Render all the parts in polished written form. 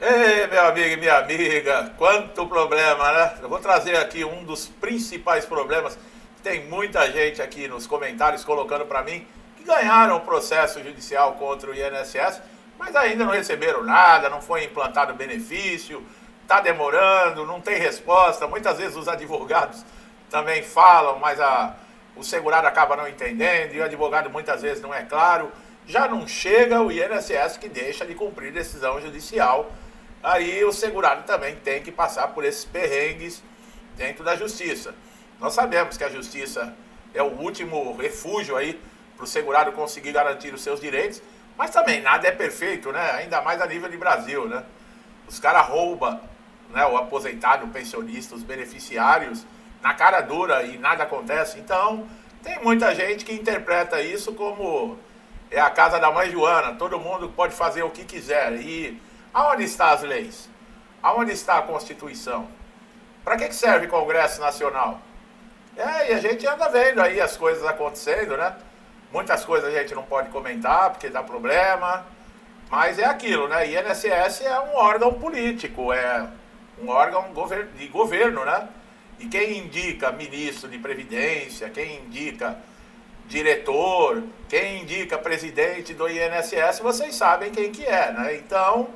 Ei, meu amigo e minha amiga, quanto problema, né? Eu vou trazer aqui um dos principais problemas. Tem muita gente aqui nos comentários colocando para mim que ganharam o processo judicial contra o INSS, mas ainda não receberam nada, não foi implantado benefício, está demorando, não tem resposta. Muitas vezes os advogados também falam, mas o segurado acaba não entendendo e o advogado muitas vezes não é claro. Já não chega o INSS que deixa de cumprir decisão judicial. Aí o segurado também tem que passar por esses perrengues dentro da justiça. Nós sabemos que a justiça é o último refúgio aí para o segurado conseguir garantir os seus direitos, mas também nada é perfeito, né? Ainda mais a nível de Brasil, né? Os caras roubam, né, o aposentado, o pensionista, os beneficiários na cara dura e nada acontece. Então, tem muita gente que interpreta isso como é a casa da mãe Joana, todo mundo pode fazer o que quiser. E aonde estão as leis? Aonde está a Constituição? Para que serve o Congresso Nacional? E a gente anda vendo aí as coisas acontecendo, né? Muitas coisas a gente não pode comentar porque dá problema, mas é aquilo, né? INSS é um órgão político, é um órgão de governo, né? E quem indica ministro de Previdência, quem indica diretor, quem indica presidente do INSS, vocês sabem quem que é, né? Então,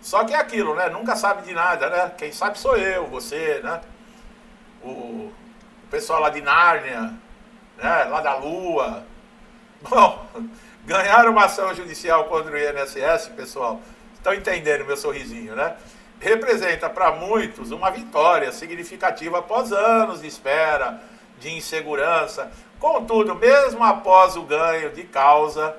só que é aquilo, né? Nunca sabe de nada, né? Quem sabe sou eu, você, né? O pessoal lá de Nárnia, né? Lá da Lua. Bom, ganharam uma ação judicial contra o INSS, pessoal. Estão entendendo meu sorrisinho, né? Representa para muitos uma vitória significativa após anos de espera, de insegurança. Contudo, mesmo após o ganho de causa,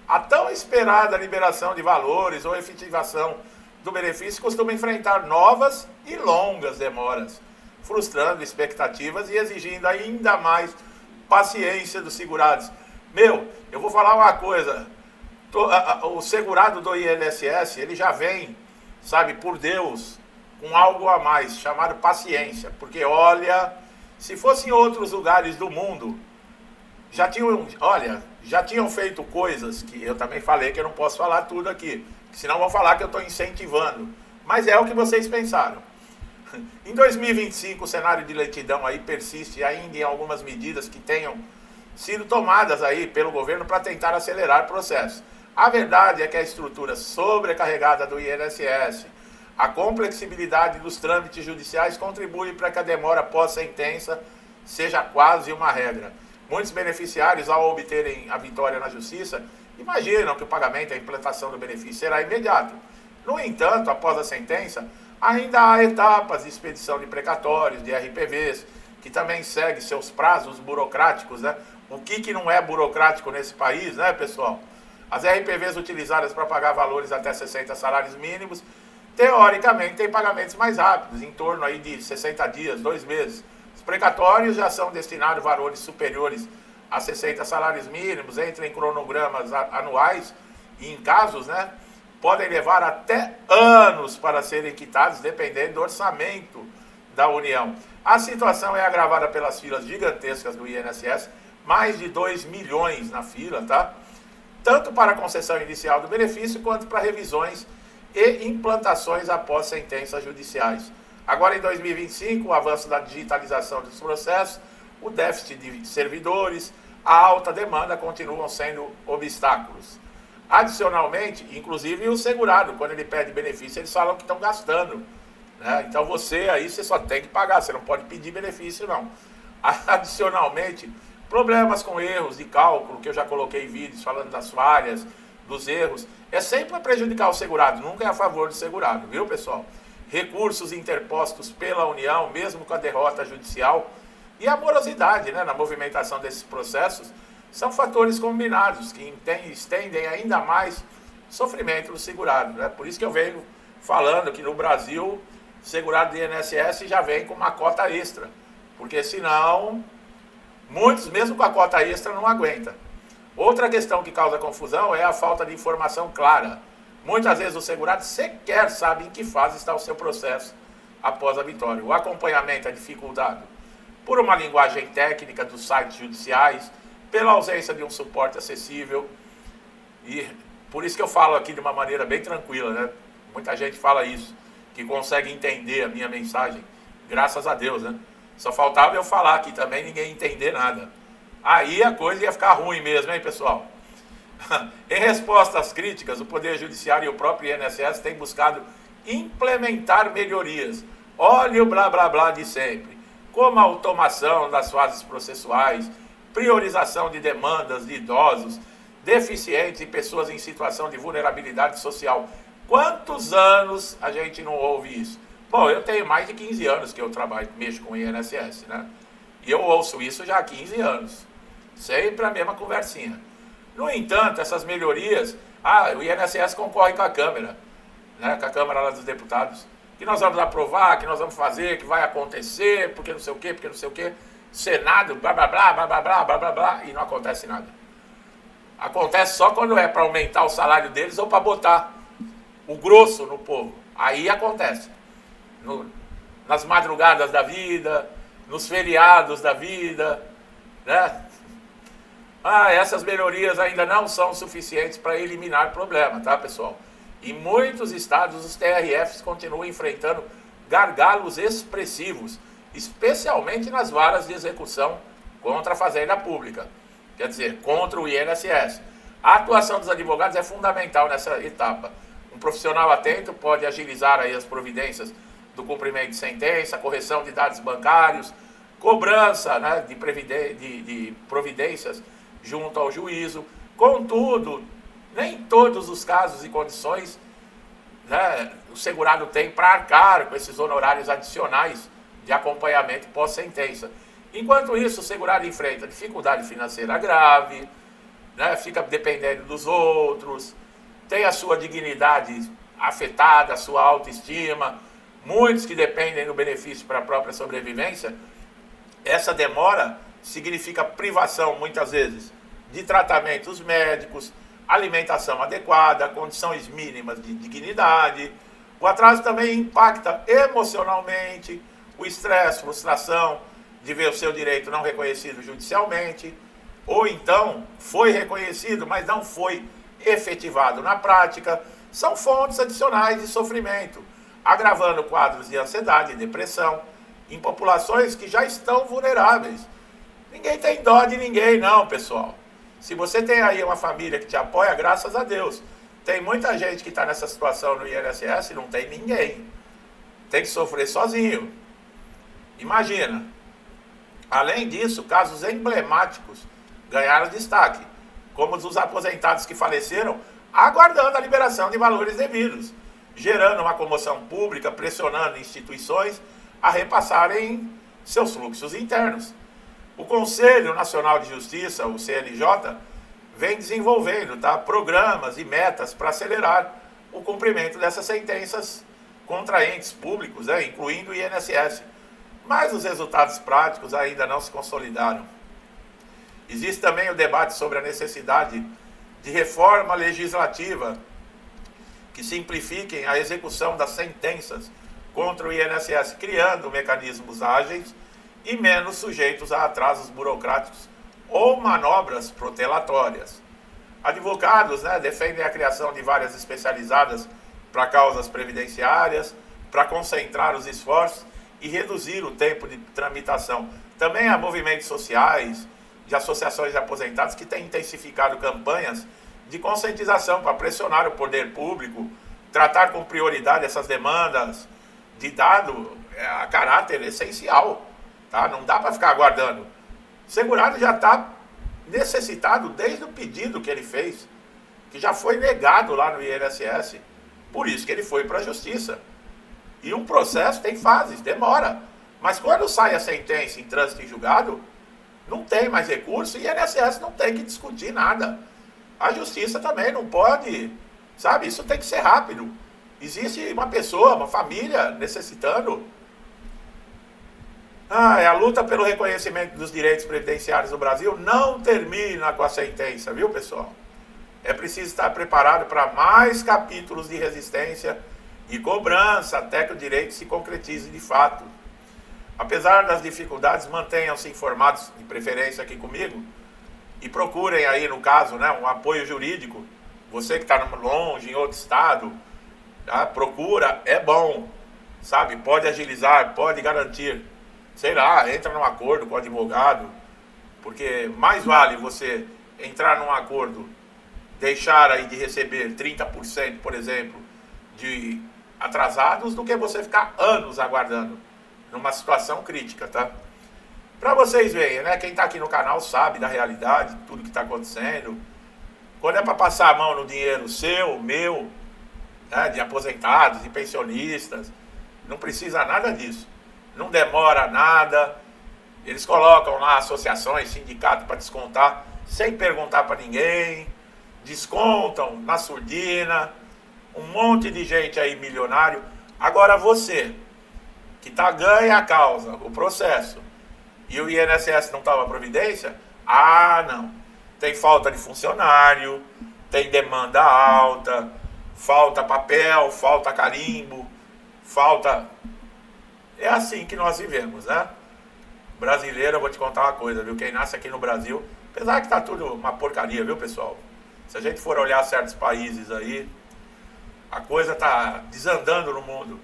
a tão esperada liberação de valores ou efetivação do benefício costuma enfrentar novas e longas demoras, frustrando expectativas e exigindo ainda mais paciência dos segurados. Eu vou falar uma coisa, o segurado do INSS, ele já vem, sabe, por Deus, com algo a mais, chamado paciência, porque olha, se fosse em outros lugares do mundo, já tinham feito coisas que eu também falei que eu não posso falar tudo aqui, senão vão falar que eu estou incentivando, mas é o que vocês pensaram. Em 2025 o cenário de lentidão aí persiste ainda em algumas medidas que tenham sido tomadas aí pelo governo para tentar acelerar o processo. A verdade é que a estrutura sobrecarregada do INSS, a complexibilidade dos trâmites judiciais contribui para que a demora pós-sentença seja quase uma regra. Muitos beneficiários, ao obterem a vitória na justiça, imaginam que o pagamento e a implantação do benefício será imediato. No entanto, após a sentença, ainda há etapas de expedição de precatórios, de RPVs, que também seguem seus prazos burocráticos, né? O que não é burocrático nesse país, né, pessoal? As RPVs utilizadas para pagar valores até 60 salários mínimos, teoricamente, têm pagamentos mais rápidos, em torno aí de 60 dias, 2 meses. Os precatórios já são destinados a valores superiores a 60 salários mínimos, entram em cronogramas anuais e, em casos, né, podem levar até anos para serem quitados, dependendo do orçamento da União. A situação é agravada pelas filas gigantescas do INSS, mais de 2 milhões na fila, tá? Tanto para a concessão inicial do benefício, quanto para revisões e implantações após sentenças judiciais. Agora, em 2025, o avanço da digitalização dos processos, o déficit de servidores, a alta demanda continuam sendo obstáculos. Adicionalmente, inclusive o segurado, quando ele pede benefício, eles falam que estão gastando, né? Então você aí, você só tem que pagar, você não pode pedir benefício não. Adicionalmente, problemas com erros de cálculo, que eu já coloquei vídeos falando das falhas, dos erros, é sempre para prejudicar o segurado, nunca é a favor do segurado, viu, pessoal? Recursos interpostos pela União, mesmo com a derrota judicial, e a morosidade, né, na movimentação desses processos, são fatores combinados que estendem ainda mais sofrimento do segurado, né? Por isso que eu venho falando que no Brasil, o segurado do INSS já vem com uma cota extra, porque senão muitos, mesmo com a cota extra, não aguentam. Outra questão que causa confusão é a falta de informação clara. Muitas vezes os segurados sequer sabem em que fase está o seu processo após a vitória. O acompanhamento é dificultado por uma linguagem técnica dos sites judiciais, pela ausência de um suporte acessível, e por isso que eu falo aqui de uma maneira bem tranquila, né? Muita gente fala isso, que consegue entender a minha mensagem, graças a Deus, né? Só faltava eu falar aqui também, ninguém entender nada. Aí a coisa ia ficar ruim mesmo, hein, pessoal? Em resposta às críticas, o Poder Judiciário e o próprio INSS têm buscado implementar melhorias. Olha o blá blá blá de sempre, como a automação das fases processuais, priorização de demandas de idosos, deficientes e pessoas em situação de vulnerabilidade social. Quantos anos a gente não ouve isso? Bom, eu tenho mais de 15 anos que eu trabalho, mexo com o INSS, né? E eu ouço isso já há 15 anos. Sempre a mesma conversinha. No entanto, essas melhorias, o INSS concorre com a Câmara, né? Com a Câmara lá dos Deputados, que nós vamos aprovar, que nós vamos fazer, que vai acontecer, porque não sei o quê, porque não sei o quê. Senado, blá blá blá, blá blá blá, blá blá blá, e não acontece nada. Acontece só quando é para aumentar o salário deles ou para botar o grosso no povo. Aí acontece. Nas madrugadas da vida, nos feriados da vida, né? Essas melhorias ainda não são suficientes para eliminar o problema, tá, pessoal? Em muitos estados, os TRFs continuam enfrentando gargalos expressivos, especialmente nas varas de execução contra a Fazenda Pública, quer dizer, contra o INSS. A atuação dos advogados é fundamental nessa etapa. Um profissional atento pode agilizar aí as providências do cumprimento de sentença, correção de dados bancários, cobrança, né, de providências junto ao juízo. Contudo, nem todos os casos e condições, né, o segurado tem para arcar com esses honorários adicionais de acompanhamento pós-sentença. Enquanto isso, o segurado enfrenta dificuldade financeira grave, né, fica dependendo dos outros, tem a sua dignidade afetada, a sua autoestima, muitos que dependem do benefício para a própria sobrevivência. Essa demora significa privação, muitas vezes, de tratamentos médicos, alimentação adequada, condições mínimas de dignidade. O atraso também impacta emocionalmente, o estresse, frustração de ver o seu direito não reconhecido judicialmente, ou então foi reconhecido, mas não foi efetivado na prática, são fontes adicionais de sofrimento, agravando quadros de ansiedade e depressão em populações que já estão vulneráveis. Ninguém tem dó de ninguém, não, pessoal. Se você tem aí uma família que te apoia, graças a Deus. Tem muita gente que está nessa situação no INSS e não tem ninguém. Tem que sofrer sozinho. Imagina. Além disso, casos emblemáticos ganharam destaque, como os dos aposentados que faleceram, aguardando a liberação de valores devidos, gerando uma comoção pública, pressionando instituições a repassarem seus fluxos internos. O Conselho Nacional de Justiça, o CNJ, vem desenvolvendo, programas e metas para acelerar o cumprimento dessas sentenças contra entes públicos, incluindo o INSS. Mas os resultados práticos ainda não se consolidaram. Existe também o debate sobre a necessidade de reforma legislativa que simplifiquem a execução das sentenças contra o INSS, criando mecanismos ágeis e menos sujeitos a atrasos burocráticos ou manobras protelatórias. Advogados defendem a criação de varas especializadas para causas previdenciárias, para concentrar os esforços e reduzir o tempo de tramitação. Também há movimentos sociais, de associações de aposentados que têm intensificado campanhas de conscientização para pressionar o poder público, tratar com prioridade essas demandas de dado a caráter essencial. Não dá para ficar aguardando. O segurado já está necessitado desde o pedido que ele fez, que já foi negado lá no INSS. Por isso que ele foi para a justiça. E um processo tem fases, demora. Mas quando sai a sentença em trânsito em julgado, não tem mais recurso e o INSS não tem que discutir nada. A justiça também não pode, isso tem que ser rápido. Existe uma pessoa, uma família necessitando. A luta pelo reconhecimento dos direitos previdenciários no Brasil não termina com a sentença, viu, pessoal? É preciso estar preparado para mais capítulos de resistência e cobrança até que o direito se concretize de fato. Apesar das dificuldades, mantenham-se informados, de preferência aqui comigo, e procurem aí, no caso, um apoio jurídico. Você que está longe, em outro estado, Tá? Procura, é bom, sabe? Pode agilizar, pode garantir. Sei lá, entra num acordo com o advogado, porque mais vale você entrar num acordo, deixar aí de receber 30%, por exemplo, de atrasados, do que você ficar anos aguardando numa situação crítica, tá? Para vocês verem, né? Quem está aqui no canal sabe da realidade, tudo que está acontecendo. Quando é para passar a mão no dinheiro seu, meu, né, de aposentados, de pensionistas, não precisa nada disso. Não demora nada. Eles colocam lá associações, sindicatos para descontar, sem perguntar para ninguém. Descontam na surdina. Um monte de gente aí milionário. Agora você, que ganha a causa, o processo, e o INSS não toma providência, não. Tem falta de funcionário, tem demanda alta, falta papel, falta carimbo, falta... É assim que nós vivemos, né? Brasileiro, eu vou te contar uma coisa, viu? Quem nasce aqui no Brasil, apesar que tá tudo uma porcaria, viu, pessoal? Se a gente for olhar certos países aí, a coisa tá desandando no mundo,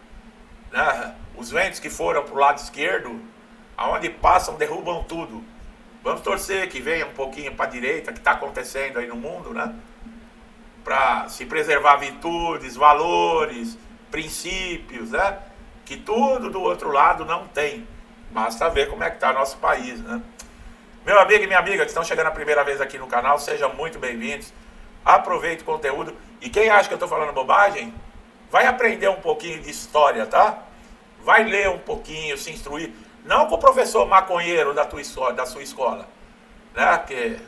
né? Os ventos que foram pro lado esquerdo, aonde passam, derrubam tudo. Vamos torcer que venha um pouquinho para a direita, que está acontecendo aí no mundo, né? Para se preservar virtudes, valores, princípios, né? Que tudo do outro lado não tem. Basta ver como é que está nosso país, né? Meu amigo e minha amiga que estão chegando a primeira vez aqui no canal, sejam muito bem-vindos. Aproveite o conteúdo. E quem acha que eu estou falando bobagem, vai aprender um pouquinho de história, tá? Vai ler um pouquinho, se instruir. Não com o professor maconheiro da sua escola, né?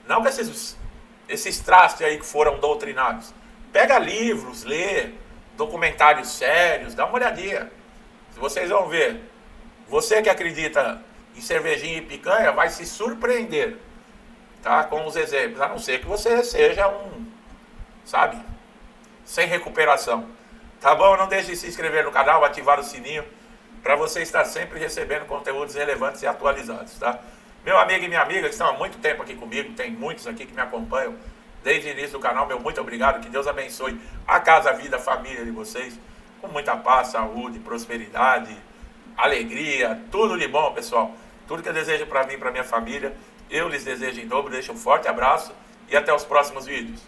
Não com esses trastes aí que foram doutrinados. Pega livros, lê, documentários sérios, dá uma olhadinha. Vocês vão ver. Você que acredita em cervejinha e picanha vai se surpreender, tá? Com os exemplos, a não ser que você seja sabe, sem recuperação. Tá bom? Não deixe de se inscrever no canal, ativar o sininho, para você estar sempre recebendo conteúdos relevantes e atualizados, tá? Meu amigo e minha amiga que estão há muito tempo aqui comigo, tem muitos aqui que me acompanham desde o início do canal, meu muito obrigado, que Deus abençoe a casa, a vida, a família de vocês, com muita paz, saúde, prosperidade, alegria, tudo de bom, pessoal. Tudo que eu desejo para mim e para minha família, eu lhes desejo em dobro. Deixo um forte abraço e até os próximos vídeos.